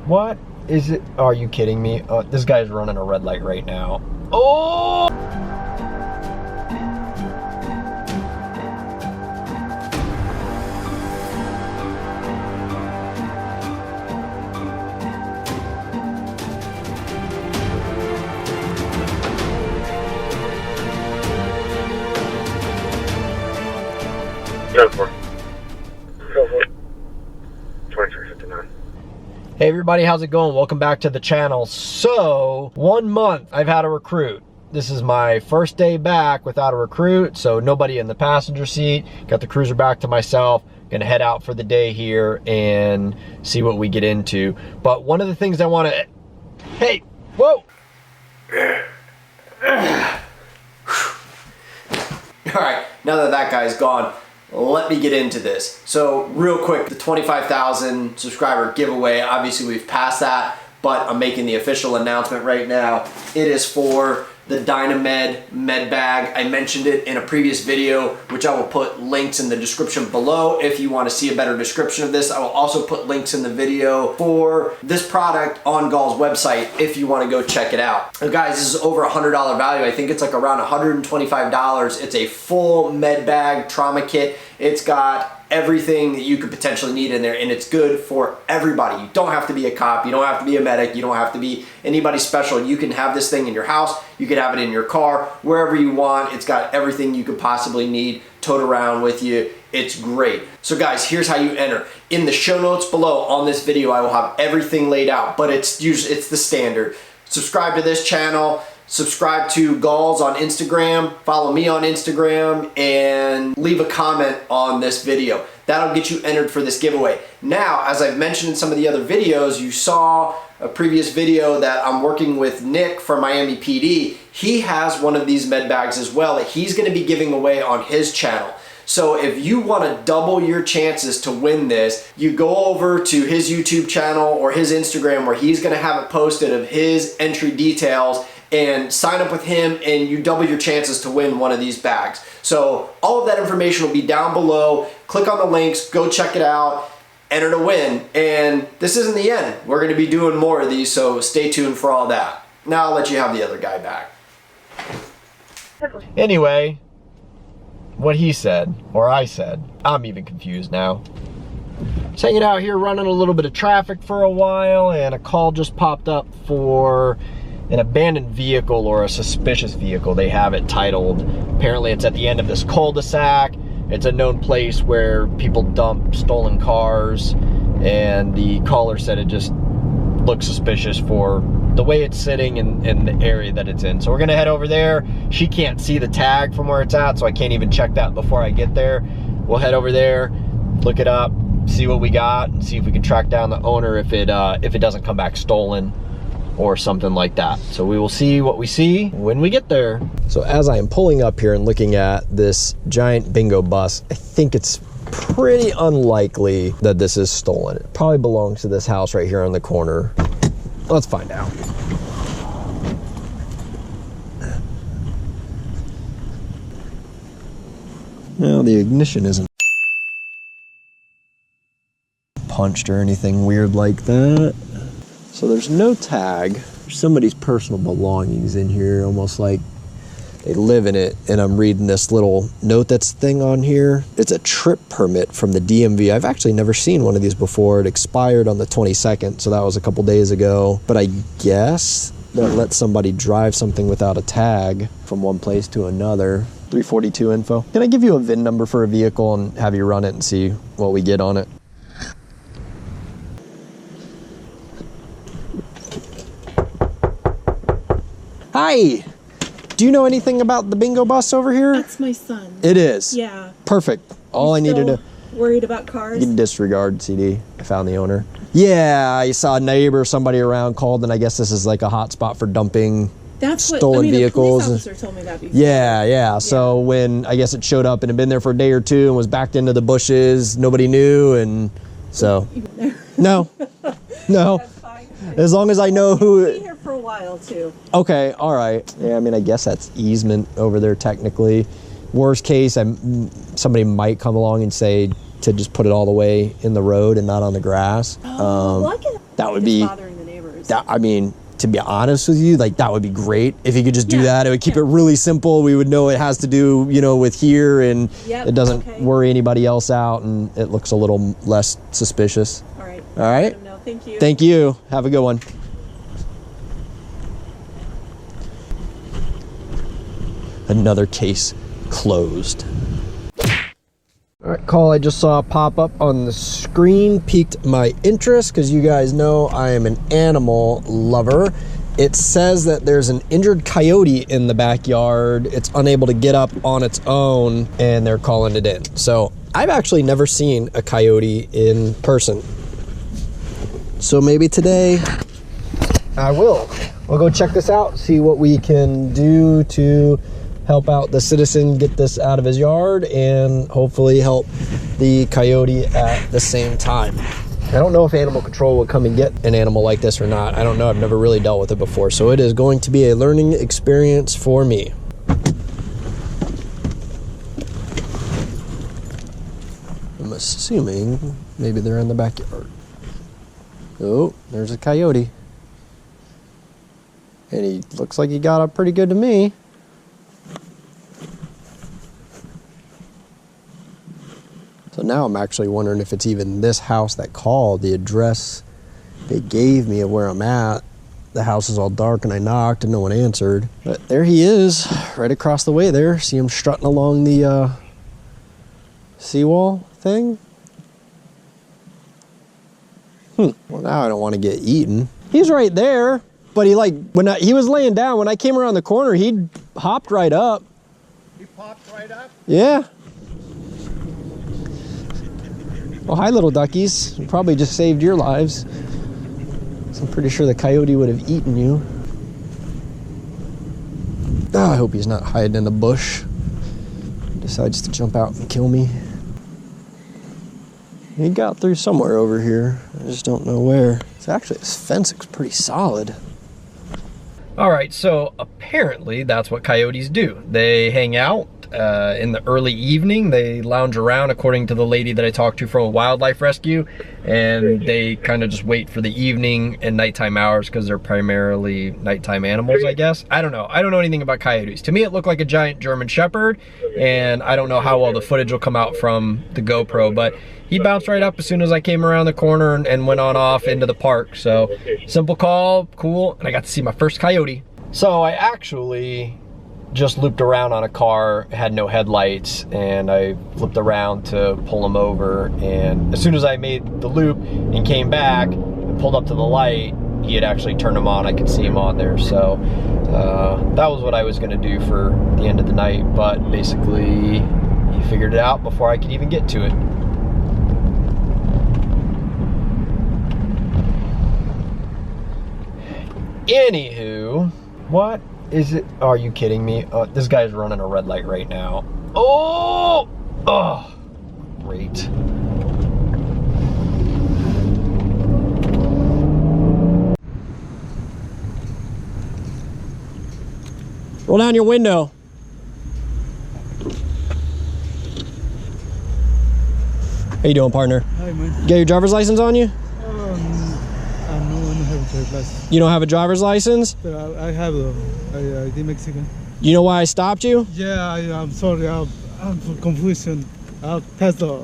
What is it? Are you kidding me? This guy's running a red light right now. Oh! Go for it. 2359. Hey everybody, how's it going? Welcome back to the channel. So, 1 month I've had a recruit. This is my first day back without a recruit, so nobody in the passenger seat. Got the cruiser back to myself. Gonna head out for the day here and see what we get into. But one of the things I want to... Hey, whoa! All right, now that that guy's gone, let me get into this. So real quick, the 25,000 subscriber giveaway, obviously we've passed that, but I'm making the official announcement right now. It is for the Dynamed med bag. I mentioned it in a previous video, which I will put links in the description below if you want to see a better description of this. I will also put links in the video for this product on Gall's website if you want to go check it out. Now guys, this is over $100 value. I think it's like around $125. It's a full med bag trauma kit. It's got everything that you could potentially need in there, and it's good for everybody. You don't have to be a cop, you don't have to be a medic, you don't have to be anybody special. You can have this thing in your house, you can have it in your car, wherever you want. It's got everything you could possibly need towed around with you. It's great. So guys, here's how you enter. In the show notes below on this video, I will have everything laid out, but it's the standard. Subscribe to this channel, subscribe to Gall's on Instagram, follow me on Instagram, and leave a comment on this video. That'll get you entered for this giveaway. Now, as I've mentioned in some of the other videos, you saw a previous video that I'm working with Nick from Miami PD. He has one of these med bags as well that he's gonna be giving away on his channel. So if you want to double your chances to win this, you go over to his YouTube channel or his Instagram where he's going to have it posted of his entry details, and sign up with him and you double your chances to win one of these bags. So all of that information will be down below. Click on the links, go check it out, enter to win. And this isn't the end. We're going to be doing more of these, so stay tuned for all that. Now I'll let you have the other guy back. Anyway, what he said, or I said, I'm even confused now. Just hanging out here running a little bit of traffic for a while, and a call just popped up for an abandoned vehicle or a suspicious vehicle. They have it titled. Apparently it's at the end of this cul-de-sac. It's a known place where people dump stolen cars, and the caller said it just looks suspicious for the way it's sitting in the area that it's in. So we're gonna head over there. She can't see the tag from where it's at, so I can't even check that before I get there. We'll head over there, look it up, see what we got, and see if we can track down the owner if it doesn't come back stolen or something like that. So we will see what we see when we get there. So as I am pulling up here and looking at this giant bingo bus, I think it's pretty unlikely that this is stolen. It probably belongs to this house right here on the corner. Let's find out. Now the ignition isn't punched or anything weird like that. So there's no tag. There's somebody's personal belongings in here, almost like they live in it. And I'm reading this little note that's thing on here. It's a trip permit from the DMV. I've actually never seen one of these before. It expired on the 22nd, so that was a couple days ago. But I guess that lets somebody drive something without a tag from one place to another. 342 info. Can I give you a VIN number for a vehicle and have you run it and see what we get on it? Hi! Do you know anything about the bingo bus over here? That's my son. It is? Yeah. Perfect. All I needed to... Worried about cars? You can disregard CD. I found the owner. Yeah, I saw a neighbor, somebody around called, and I guess this is like a hot spot for dumping stolen vehicles. A police officer told me that before. Yeah. So when I guess it showed up and had been there for a day or two and was backed into the bushes, nobody knew, and so... No. That's fine. As long as I know who... I'll be here for a while too. Okay, all right. Yeah, I mean, I guess that's easement over there technically. Worst case, somebody might come along and say to just put it all the way in the road and not on the grass. Oh, well, That would Just be, bothering the neighbors. I mean, to be honest with you, like that would be great if you could just do that. It would keep it really simple. We would know it has to do, you know, with here, and it doesn't worry anybody else out, and it looks a little less suspicious. All right. All right. Let him know. Thank you. Thank you. Have a good one. Another case closed. All right, call I just saw pop up on the screen piqued my interest because you guys know I am an animal lover. It says that there's an injured coyote in the backyard. It's unable to get up on its own, and they're calling it in. So I've actually never seen a coyote in person. So maybe today I will. We'll go check this out, see what we can do to help out the citizen get this out of his yard and hopefully help the coyote at the same time. I don't know if animal control would come and get an animal like this or not. I don't know. I've never really dealt with it before. So it is going to be a learning experience for me. I'm assuming maybe they're in the backyard. Oh, there's a coyote. And he looks like he got up pretty good to me. So now I'm actually wondering if it's even this house that called. The address they gave me of where I'm at. The house is all dark and I knocked and no one answered. But there he is, right across the way there. See him strutting along the seawall thing? Well, now I don't want to get eaten. He's right there, but he he was laying down. When I came around the corner, he hopped right up. He popped right up? Yeah. Well, hi, little duckies. You probably just saved your lives. So I'm pretty sure the coyote would have eaten you. Oh, I hope he's not hiding in the bush. He decides to jump out and kill me. He got through somewhere over here. I just don't know where. It's actually, this fence looks pretty solid. All right, so apparently that's what coyotes do. They hang out in the early evening. They lounge around, according to the lady that I talked to from a wildlife rescue, and they kind of just wait for the evening and nighttime hours because they're primarily nighttime animals, I guess. I don't know. I don't know anything about coyotes. To me, it looked like a giant German Shepherd, and I don't know how well the footage will come out from the GoPro, but he bounced right up as soon as I came around the corner and went on off into the park. So simple call, cool, and I got to see my first coyote. So I actually just looped around on a car, had no headlights, and I flipped around to pull him over, and as soon as I made the loop and came back and pulled up to the light, he had actually turned them on. I could see him on there. So that was what I was gonna do for the end of the night, but basically he figured it out before I could even get to it. Anywho, what is it? Are you kidding me? This guy's running a red light right now. Oh! Oh! Great. Roll down your window. How you doing, partner? Hi, man. You got your driver's license on you? I don't have a driver's license. You don't have a driver's license? But I have a ID Mexican. You know why I stopped you? Yeah, I'm sorry. I'm for confusion. I passed the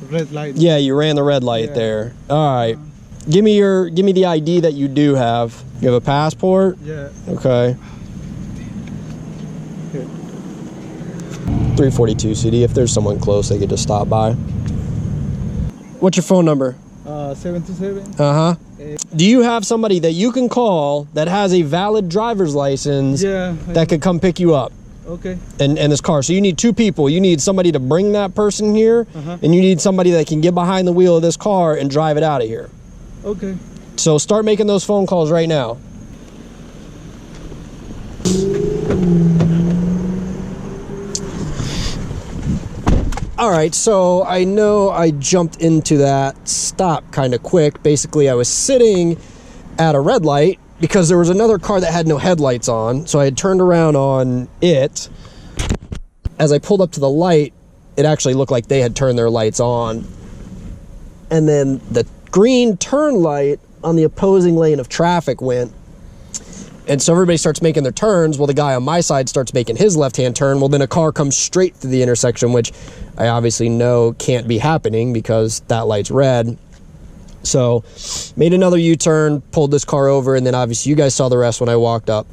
red light. Yeah, you ran the red light there. All right. Give me the ID that you do have. You have a passport? Yeah. Okay. Here. 342 CD. If there's someone close, they could just stop by. What's your phone number? 727. Uh-huh. Do you have somebody that you can call that has a valid driver's license that could come pick you up? Okay. And this car. So you need two people. You need somebody to bring that person here, and you need somebody that can get behind the wheel of this car and drive it out of here. Okay. So start making those phone calls right now. All right, so I know I jumped into that stop kind of quick. Basically, I was sitting at a red light because there was another car that had no headlights on. So I had turned around on it. As I pulled up to the light, it actually looked like they had turned their lights on. And then the green turn light on the opposing lane of traffic went. And so everybody starts making their turns. Well, the guy on my side starts making his left-hand turn. Well, then a car comes straight through the intersection, which I obviously know can't be happening because that light's red. So made another U-turn, pulled this car over, and then obviously you guys saw the rest when I walked up.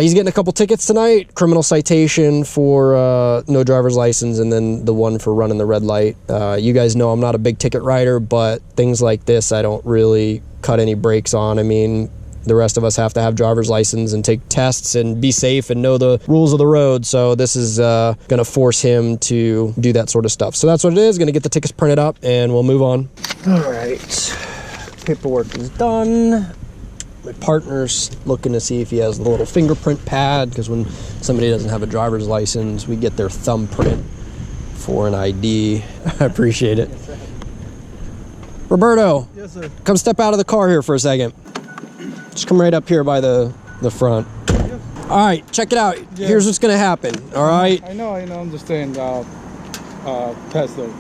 He's getting a couple tickets tonight, criminal citation for no driver's license, and then the one for running the red light. You guys know I'm not a big ticket rider, but things like this I don't really cut any brakes on. I mean, the rest of us have to have driver's license and take tests and be safe and know the rules of the road. So this is going to force him to do that sort of stuff. So that's what it is. Going to get the tickets printed up and we'll move on. All right. Paperwork is done. My partner's looking to see if he has the little fingerprint pad, because when somebody doesn't have a driver's license, we get their thumbprint for an ID. I appreciate it. Roberto. Yes, sir. Come step out of the car here for a second. Just come right up here by the front. Yes. All right, check it out. Yeah. Here's what's gonna happen, all right? I know, understand. Past the.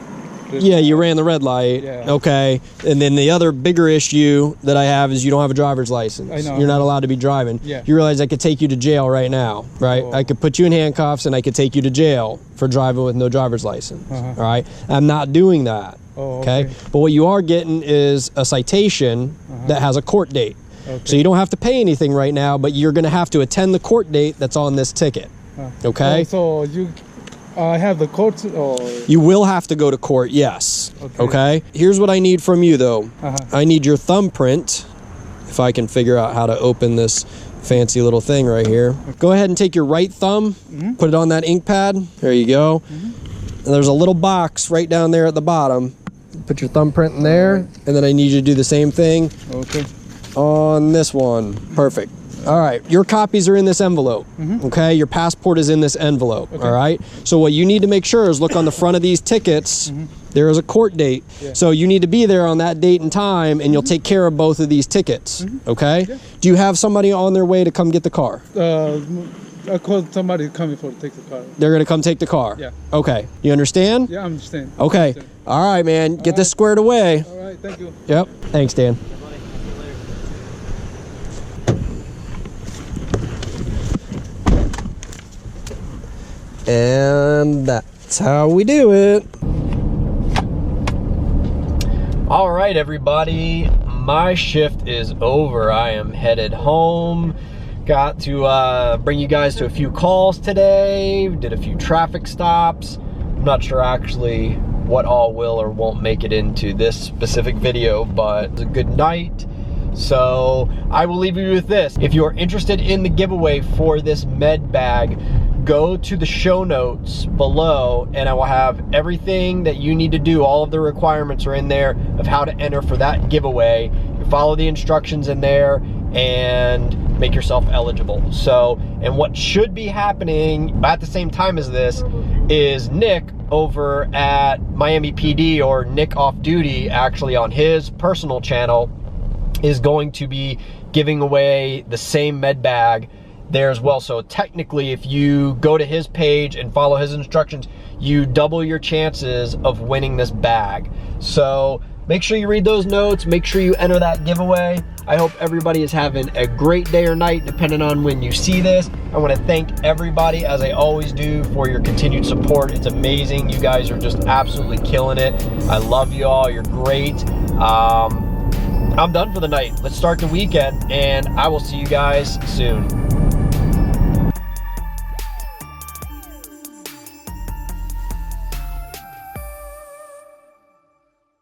Yeah, you ran the red light. Yeah. Okay. And then the other bigger issue that I have is you don't have a driver's license. I know. You're not allowed to be driving. Yeah. You realize I could take you to jail right now, right? Oh. I could put you in handcuffs and I could take you to jail for driving with no driver's license. All right? I'm not doing that. Oh, okay. okay. But what you are getting is a citation that has a court date. Okay. So you don't have to pay anything right now, but you're going to have to attend the court date that's on this ticket. Okay? So you have the court or? You will have to go to court, yes. Okay? Here's what I need from you, though. I need your thumbprint, if I can figure out how to open this fancy little thing right here. Go ahead and take your right thumb, put it on that ink pad. There you go. And there's a little box right down there at the bottom. Put your thumbprint in there, and then I need you to do the same thing on this one. Perfect. All right, your copies are in this envelope, okay? Your passport is in this envelope, all right? So what you need to make sure is look on the front of these tickets. There is a court date. So you need to be there on that date and time, and you'll take care of both of these tickets, okay? Do you have somebody on their way to come get the car? I called somebody coming for to take the car. They're gonna come take the car? Yeah. Okay, you understand? Yeah, I understand. Okay, Understand. all right, man, get this squared away. All right, thank you. Yep, thanks, Dan. And that's how we do it. All right, everybody, my shift is over. I am headed home. Got to bring you guys to a few calls today. Did a few traffic stops. I'm not sure actually what all will or won't make it into this specific video, but it's a good night. So I will leave you with this. If you're interested in the giveaway for this med bag, go to the show notes below and I will have everything that you need to do. All of the requirements are in there of how to enter for that giveaway. You follow the instructions in there and make yourself eligible. So, and what should be happening at the same time as this is Nick over at Miami PD, or Nick Off Duty, actually on his personal channel, is going to be giving away the same med bag there as well. So technically, if you go to his page and follow his instructions, you double your chances of winning this bag. So make sure you read those notes, make sure you enter that giveaway. I hope everybody is having a great day or night, depending on when you see this. I want to thank everybody, as I always do, for your continued support. It's amazing. You guys are just absolutely killing it. I love you all. You're great. I'm done for the night. Let's start the weekend, and I will see you guys soon.